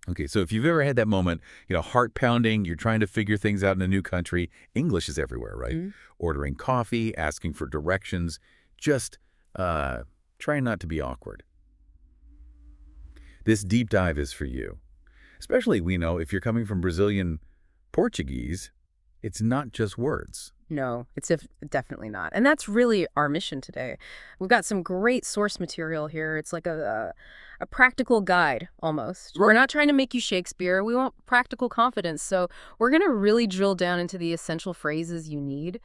Okay, so if you've ever had that moment, heart pounding, you're trying to figure things out in a new country, English is everywhere, right? Mm. Ordering coffee, asking for directions, just trying not to be awkward. This deep dive is for you. Especially, we know, if you're coming from Brazilian Portuguese, it's not just words. No, it's definitely not. And that's really our mission today. We've got some great source material here. It's like a practical guide, almost. We're not trying to make you Shakespeare. We want practical confidence. So we're going to really drill down into the essential phrases you need,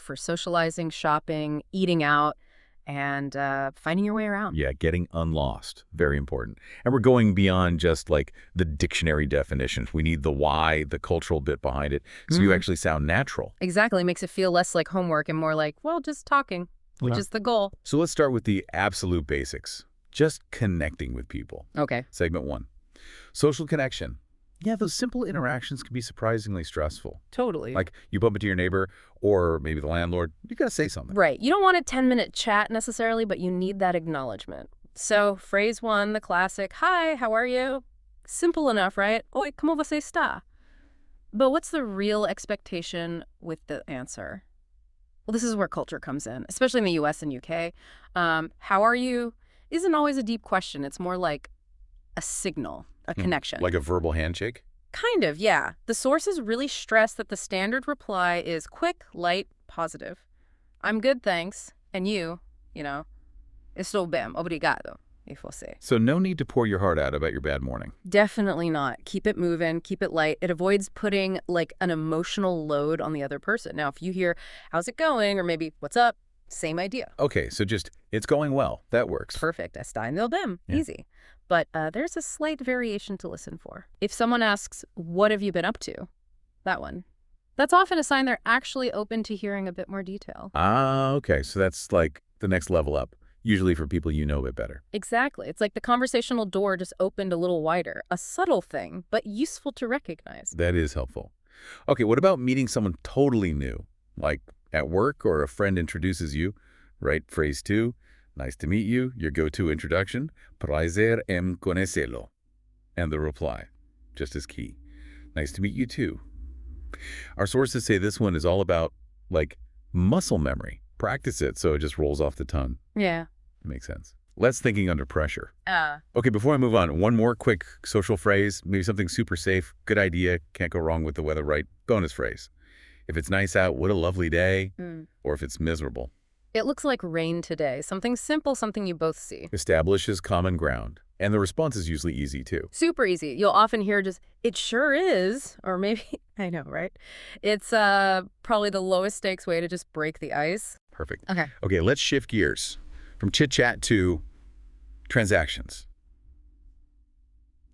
for socializing, shopping, eating out, and finding your way around. Yeah, getting unlost. Very important. And we're going beyond just like the dictionary definitions. We need the why, the cultural bit behind it, so you actually sound natural. Exactly. Makes it feel less like homework and more like, well, just talking, which is the goal. So let's start with the absolute basics. Just connecting with people. Okay. Segment 1. Social connection. Yeah, those simple interactions can be surprisingly stressful. Totally. Like you bump into your neighbor or maybe the landlord, you got to say something. Right. You don't want a 10-minute chat necessarily, but you need that acknowledgement. So phrase 1, the classic, hi, how are you? Simple enough, right? Oi, como você está? But what's the real expectation with the answer? Well, this is where culture comes in, especially in the US and UK. How are you isn't always a deep question. It's more like a signal, a connection. Like a verbal handshake? Kind of, yeah. The sources really stress that the standard reply is quick, light, positive. I'm good, thanks. And you, estou bem, obrigado, e você. So no need to pour your heart out about your bad morning. Definitely not. Keep it moving, keep it light. It avoids putting like an emotional load on the other person. Now, if you hear, how's it going? Or maybe, what's up? Same idea. Okay, so just, it's going well. That works. Perfect. Está indo bem. Yeah. Easy. But there's a slight variation to listen for. If someone asks, what have you been up to? That one. That's often a sign they're actually open to hearing a bit more detail. Ah, okay. So that's like the next level up, usually for people you know a bit better. Exactly. It's like the conversational door just opened a little wider. A subtle thing, but useful to recognize. That is helpful. Okay, what about meeting someone totally new? Like at work or a friend introduces you, right? Phrase 2, nice to meet you, your go-to introduction, prazer em conhecê-lo. And the reply, just as key, nice to meet you too. Our sources say this one is all about, like, muscle memory. Practice it so it just rolls off the tongue. Yeah. Makes sense. Less thinking under pressure. Okay, before I move on, one more quick social phrase, maybe something super safe, good idea, can't go wrong with the weather right, bonus phrase. If it's nice out, what a lovely day, or if it's miserable. It looks like rain today. Something simple, something you both see. Establishes common ground. And the response is usually easy, too. Super easy. You'll often hear just, it sure is, or maybe, I know, right? It's probably the lowest stakes way to just break the ice. Perfect. Okay, let's shift gears from chit-chat to transactions.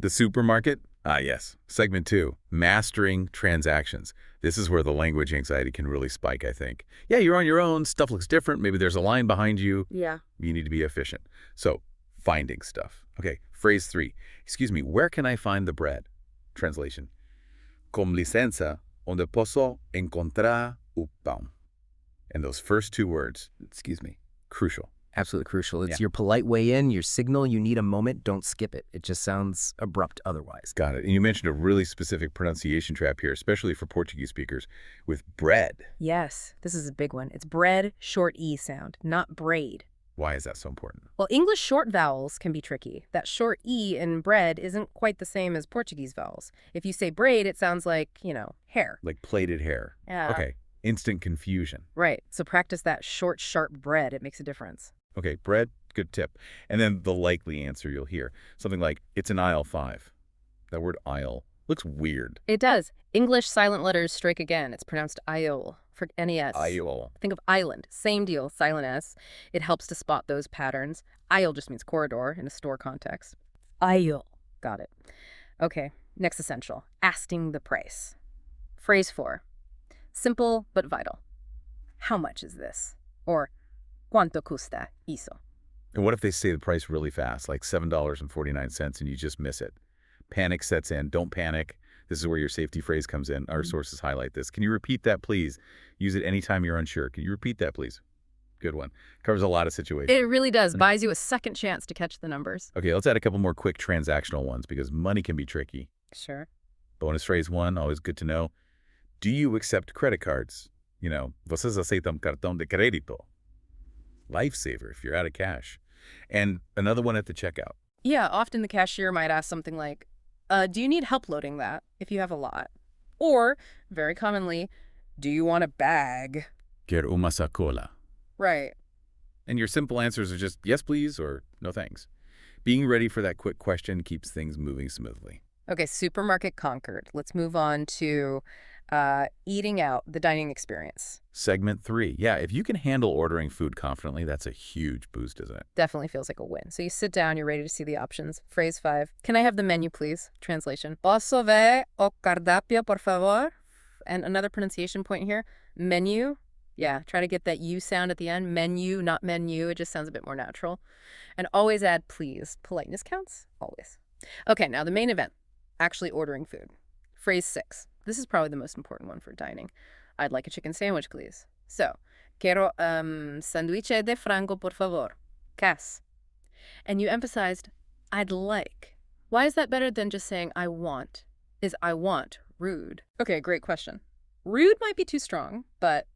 The supermarket? Ah, yes. Segment 2, mastering transactions. This is where the language anxiety can really spike, I think. Yeah, you're on your own. Stuff looks different. Maybe there's a line behind you. Yeah. You need to be efficient. So, finding stuff. Okay, phrase 3. Excuse me, where can I find the bread? Translation. Com licença, onde posso encontrar o pão? And those first 2 words, excuse me, crucial. Absolutely crucial. It's your polite way in, your signal. You need a moment. Don't skip it. It just sounds abrupt otherwise. Got it. And you mentioned a really specific pronunciation trap here, especially for Portuguese speakers, with bread. Yes, this is a big one. It's bread, short E sound, not braid. Why is that so important? Well, English short vowels can be tricky. That short E in bread isn't quite the same as Portuguese vowels. If you say braid, it sounds like, hair. Like plaited hair. Yeah. Okay, instant confusion. Right. So practice that short, sharp bread. It makes a difference. Okay, bread, good tip. And then the likely answer you'll hear. Something like, it's in aisle 5. That word aisle looks weird. It does. English silent letters strike again. It's pronounced aisle for NES. Aisle. Think of island. Same deal, silent S. It helps to spot those patterns. Aisle just means corridor in a store context. Aisle. Got it. Okay, next essential. Asking the price. Phrase 4. Simple but vital. How much is this? Or, ¿cuánto custa eso? And what if they say the price really fast, like $7.49, and you just miss it? Panic sets in. Don't panic. This is where your safety phrase comes in. Our sources highlight this. Can you repeat that, please? Use it anytime you're unsure. Can you repeat that, please? Good one. Covers a lot of situations. It really does. Buys you a second chance to catch the numbers. Okay, let's add a couple more quick transactional ones because money can be tricky. Sure. Bonus phrase one, always good to know. Do you accept credit cards? Vocês aceitam cartão de crédito? Lifesaver if you're out of cash. And another one at the checkout. Yeah, often the cashier might ask something like, do you need help loading that if you have a lot? Or, very commonly, do you want a bag? Quero uma sacola. Right. And your simple answers are just yes, please, or no thanks. Being ready for that quick question keeps things moving smoothly. Okay, supermarket conquered. Let's move on to eating out, the dining experience. Segment 3. Yeah, if you can handle ordering food confidently, that's a huge boost, isn't it? Definitely feels like a win. So you sit down, you're ready to see the options. Phrase 5. Can I have the menu, please? Translation. Posso ver o cardápio, por favor? And another pronunciation point here. Menu. Yeah, try to get that U sound at the end. Menu, not menu. It just sounds a bit more natural. And always add please. Politeness counts. Always. Okay, now the main event. Actually ordering food. Phrase 6. This is probably the most important one for dining. I'd like a chicken sandwich, please. So, quiero sanduiche de frango, por favor. Cas. And you emphasized, I'd like. Why is that better than just saying I want? Is I want rude? Okay, great question. Rude might be too strong, but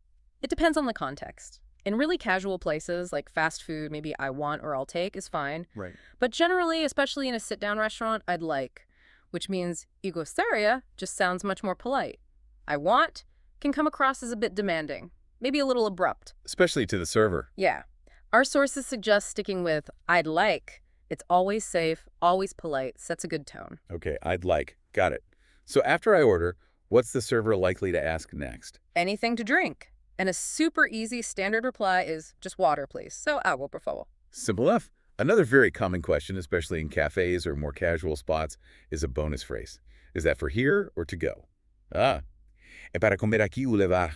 it depends on the context. In really casual places like fast food, maybe I want or I'll take is fine. Right. But generally, especially in a sit-down restaurant, I'd like, which means egosteria just sounds much more polite. I want can come across as a bit demanding, maybe a little abrupt. Especially to the server. Yeah. Our sources suggest sticking with I'd like. It's always safe, always polite, sets a good tone. Okay, I'd like. Got it. So after I order, what's the server likely to ask next? Anything to drink. And a super easy standard reply is just water, please. So agua, por favor. Simple enough. Another very common question, especially in cafes or more casual spots, is a bonus phrase. Is that for here or to go? Ah, é para comer aqui ou levar.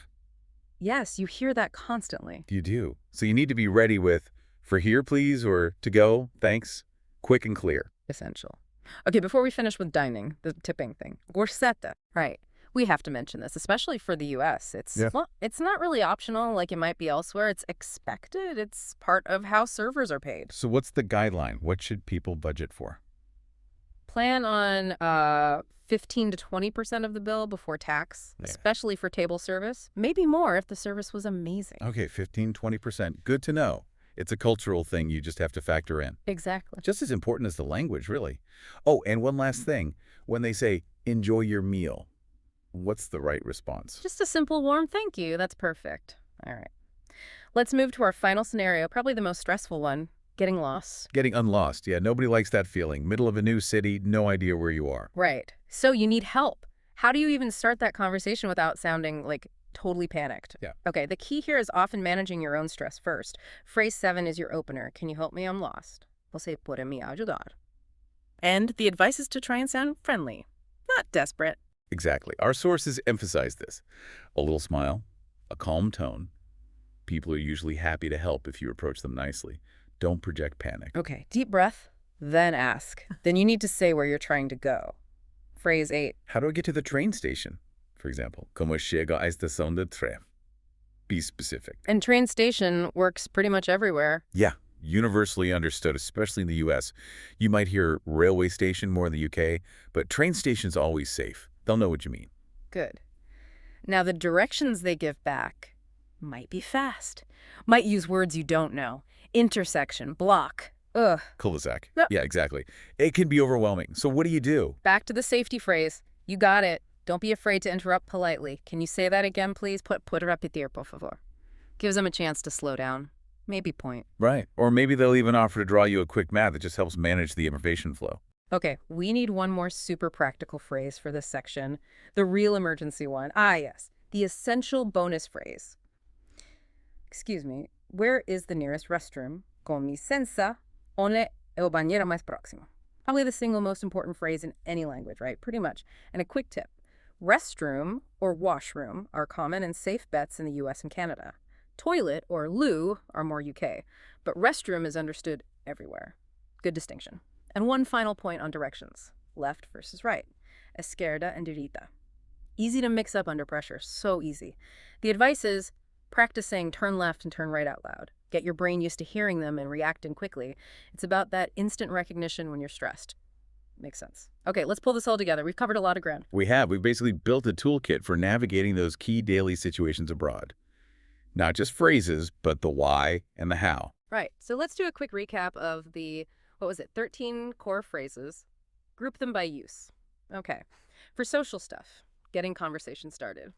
Yes, you hear that constantly. You do. So you need to be ready with for here, please, or to go, thanks. Quick and clear. Essential. Okay, before we finish with dining, the tipping thing. Gorsetta. Right. We have to mention this, especially for the U.S. Well, it's not really optional like it might be elsewhere. It's expected. It's part of how servers are paid. So what's the guideline? What should people budget for? Plan on 15 to 20% of the bill before tax, especially for table service. Maybe more if the service was amazing. Okay, 15, 20%. Good to know. It's a cultural thing you just have to factor in. Exactly. Just as important as the language, really. Oh, and one last thing. When they say, enjoy your meal, what's the right response? Just a simple warm thank you. That's perfect. All right. Let's move to our final scenario, probably the most stressful one, getting lost. Getting unlost. Yeah, nobody likes that feeling. Middle of a new city, no idea where you are. Right. So you need help. How do you even start that conversation without sounding like totally panicked? Yeah. Okay, the key here is often managing your own stress first. Phrase 7 is your opener. Can you help me? I'm lost. Você pode me ajudar. And the advice is to try and sound friendly, not desperate. Exactly. Our sources emphasize this. A little smile, a calm tone. People are usually happy to help if you approach them nicely. Don't project panic. Okay, deep breath, then ask. Then you need to say where you're trying to go. Phrase 8. How do I get to the train station? For example, como chego à estação de trem? Be specific. And train station works pretty much everywhere. Yeah, universally understood, especially in the U.S. You might hear railway station more in the U.K., but train station's always safe. They'll know what you mean. Good. Now, the directions they give back might be fast. Might use words you don't know. Intersection, block. Ugh. Cul-de-sac. Yep. Yeah, exactly. It can be overwhelming. So what do you do? Back to the safety phrase. You got it. Don't be afraid to interrupt politely. Can you say that again, please? Puede repetir, por favor. Gives them a chance to slow down. Maybe point. Right. Or maybe they'll even offer to draw you a quick map that just helps manage the information flow. Okay, we need one more super practical phrase for this section. The real emergency one. Ah, yes. The essential bonus phrase. Excuse me. Where is the nearest restroom? Con licenza, onde é o banheiro mais próximo? Probably the single most important phrase in any language, right? Pretty much. And a quick tip. Restroom or washroom are common and safe bets in the US and Canada. Toilet or loo are more UK. But restroom is understood everywhere. Good distinction. And one final point on directions. Left versus right. Esquerda and direita. Easy to mix up under pressure. So easy. The advice is practice saying turn left and turn right out loud. get your brain used to hearing them and reacting quickly. It's about that instant recognition when you're stressed. Makes sense. Okay, let's pull this all together. We've covered a lot of ground. We have. We've basically built a toolkit for navigating those key daily situations abroad. Not just phrases, but the why and the how. Right. So let's do a quick recap of the, 13 core phrases. Group them by use. Okay. For social stuff, getting conversation started.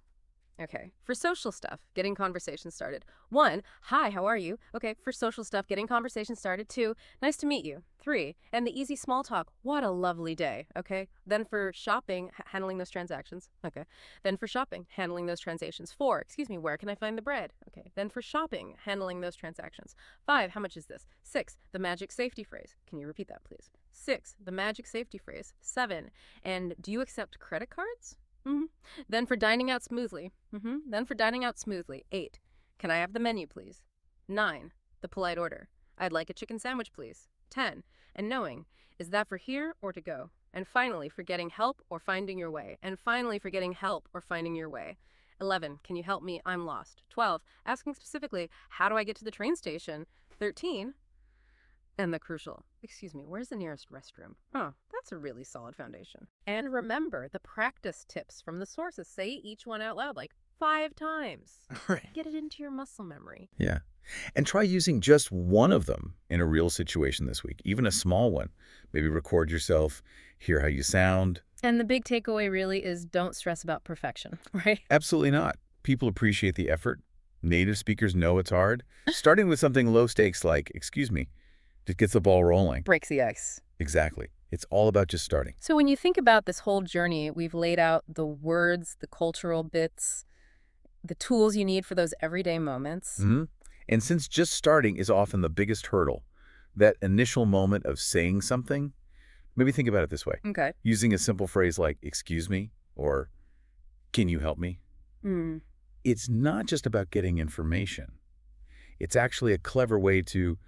Okay. For social stuff, getting conversation started. 1, hi, how are you? Okay. For social stuff, getting conversation started. 2, nice to meet you. 3, and the easy small talk. What a lovely day. Okay. Then for shopping, handling those transactions. Okay. Then for shopping, handling those transactions. 4, excuse me, where can I find the bread? Okay. Then for shopping, handling those transactions. 5, how much is this? 6, the magic safety phrase. Can you repeat that, please? 6, the magic safety phrase. 7, and do you accept credit cards? Then for dining out smoothly. Then for dining out smoothly. 8, can I have the menu, please? 9, the polite order. I'd like a chicken sandwich, please. 10, and knowing, is that for here or to go? And finally, for getting help or finding your way. And finally, for getting help or finding your way. 11, can you help me? I'm lost. 12, asking specifically, how do I get to the train station? 13, and the crucial, excuse me, where's the nearest restroom? Oh, that's a really solid foundation. And remember the practice tips from the sources. Say each one out loud like 5 times. Right. Get it into your muscle memory. Yeah. And try using just one of them in a real situation this week, even a small one. Maybe record yourself, hear how you sound. And the big takeaway really is don't stress about perfection, right? Absolutely not. People appreciate the effort. Native speakers know it's hard. Starting with something low stakes like, excuse me, just gets the ball rolling. Breaks the ice. Exactly. It's all about just starting. So when you think about this whole journey, we've laid out the words, the cultural bits, the tools you need for those everyday moments. And since just starting is often the biggest hurdle, that initial moment of saying something, maybe think about it this way. Okay. Using a simple phrase like, excuse me, or can you help me? It's not just about getting information. It's actually a clever way to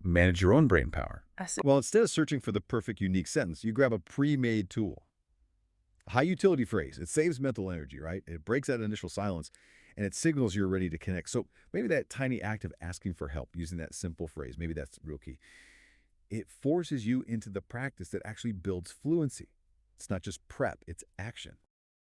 manage your own brain power. Well, instead of searching for the perfect unique sentence, you grab a pre-made tool. High utility phrase. It saves mental energy, right? It breaks that initial silence, and it signals you're ready to connect. So maybe that tiny act of asking for help, using that simple phrase, maybe that's real key. It forces you into the practice that actually builds fluency. It's not just prep, it's action.